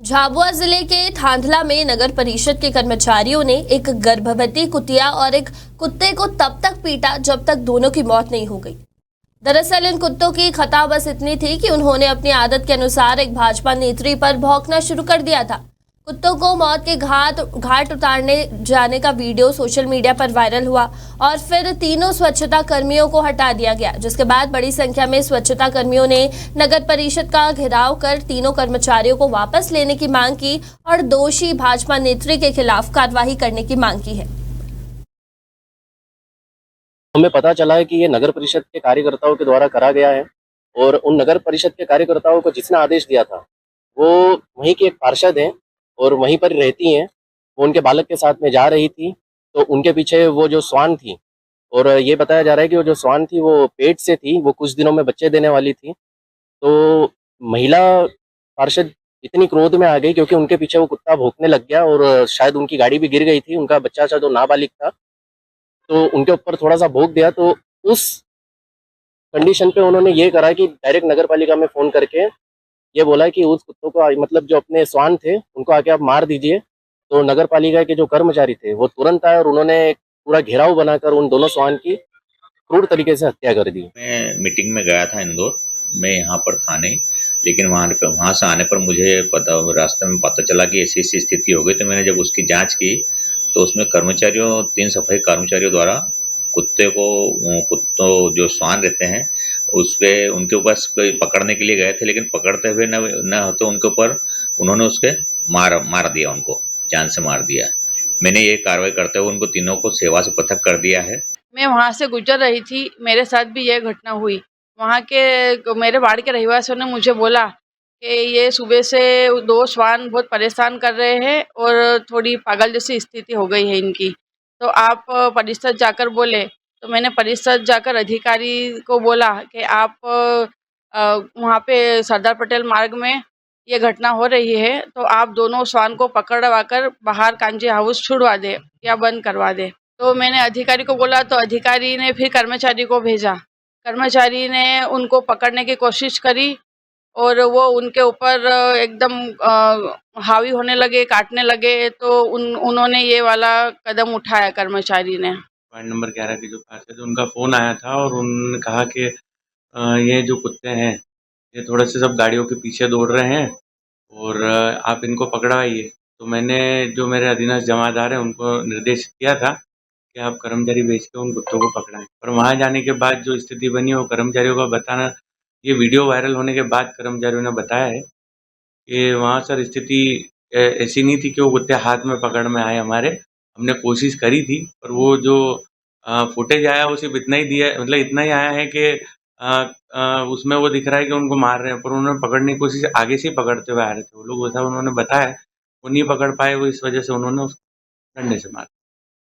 झाबुआ जिले के थांधला में नगर परिषद के कर्मचारियों ने एक गर्भवती कुतिया और एक कुत्ते को तब तक पीटा जब तक दोनों की मौत नहीं हो गई। दरअसल इन कुत्तों की खता बस इतनी थी कि उन्होंने अपनी आदत के अनुसार एक भाजपा नेत्री पर भौंकना शुरू कर दिया था। कुत्तों को मौत के घाट उतारने जाने का वीडियो सोशल मीडिया पर वायरल हुआ और फिर तीनों स्वच्छता कर्मियों को हटा दिया गया, जिसके बाद बड़ी संख्या में स्वच्छता कर्मियों ने नगर परिषद का घेराव कर तीनों कर्मचारियों को वापस लेने की मांग की और दोषी भाजपा नेत्री के खिलाफ कार्रवाई करने की मांग की है। हमें पता चला है कि ये नगर परिषद के कार्यकर्ताओं के द्वारा करा गया है और उन नगर परिषद के कार्यकर्ताओं को जिसने आदेश दिया था वो वहीं की एक पार्षद है और वहीं पर रहती हैं। वो उनके बालक के साथ में जा रही थी तो उनके पीछे वो जो स्वान थी, और ये बताया जा रहा है कि वो जो स्वान थी वो पेट से थी, वो कुछ दिनों में बच्चे देने वाली थी। तो महिला पार्षद इतनी क्रोध में आ गई क्योंकि उनके पीछे वो कुत्ता भौंकने लग गया और शायद उनकी गाड़ी भी गिर गई थी। उनका बच्चा सा जो नाबालिग था तो उनके ऊपर थोड़ा-सा भौंक दिया। तो उस कंडीशन पे उन्होंने ये करा कि डायरेक्ट नगर पालिका में फ़ोन करके ये बोला कि उस कुत्तों को मतलब जो अपने श्वान थे, उनको आके आप मार दीजिए। तो नगर पालिका के जो कर्मचारी थे, वो तुरंत आए और उन्होंने पूरा घेराव बनाकर उन दोनों श्वान की क्रूर तरीके से हत्या कर दी। मैं मीटिंग में गया था इंदौर में, यहाँ पर था नहीं, लेकिन वहाँ से आने पर मुझे रास्ते में पता चला कि ऐसी स्थिति हो गई। तो मैंने जब उसकी जाँच की तो उसमें 3 सफाई कर्मचारियों द्वारा कुत्तों जो श्वान रहते हैं उनके ऊपर पकड़ने के लिए गए थे, लेकिन पकड़ते हुए न तो उनके ऊपर उन्होंने उसके मार दिया, उनको जान से मार दिया। मैंने ये कार्रवाई करते हुए उनको तीनों को सेवा से पृथक कर दिया है। मैं वहाँ से गुजर रही थी, मेरे साथ भी यह घटना हुई। वहाँ के मेरे वार्ड के रहवासियों ने मुझे बोला कि ये सुबह से 2 श्वान बहुत परेशान कर रहे हैं और थोड़ी पागल जैसी स्थिति हो गई है इनकी, तो आप परिषद जाकर बोले। तो मैंने परिषद जाकर अधिकारी को बोला कि आप वहाँ पे सरदार पटेल मार्ग में ये घटना हो रही है, तो आप दोनों श्वान को पकड़वा कर बाहर कांजी हाउस छुड़वा दे या बंद करवा दे। तो मैंने अधिकारी को बोला तो अधिकारी ने फिर कर्मचारी को भेजा। कर्मचारी ने उनको पकड़ने की कोशिश करी और वो उनके ऊपर एकदम हावी होने लगे, काटने लगे। तो उन्होंने ये वाला कदम उठाया कर्मचारी ने। वार्ड नंबर 11 के जो पार्षद उनका फ़ोन आया था और उन्होंने कहा कि ये जो कुत्ते हैं ये थोड़े से सब गाड़ियों के पीछे दौड़ रहे हैं और आप इनको पकड़वाइए। तो मैंने जो मेरे अधीनस्थ जमादार हैं उनको निर्देश किया था कि आप कर्मचारी भेज के उन कुत्तों को पकड़ाएँ। और वहाँ जाने के बाद जो स्थिति बनी वो कर्मचारियों का बताना, ये वीडियो वायरल होने के बाद कर्मचारियों ने बताया है कि वहाँ सर स्थिति ऐसी नहीं थी कि वो कुत्ते हाथ में पकड़ में आए हमारे। हमने कोशिश करी थी पर वो जो फुटेज आया वो सिर्फ़ इतना ही दिया, मतलब इतना ही आया है कि उसमें वो दिख रहा है कि उनको मार रहे हैं, पर उन्होंने पकड़ने की कोशिश आगे से ही पकड़ते हुए आ रहे थे वो लोग, वैसा उन्होंने बताया। वो नहीं पकड़ पाए, वो इस वजह से उन्होंने उसको डंडे से मारा।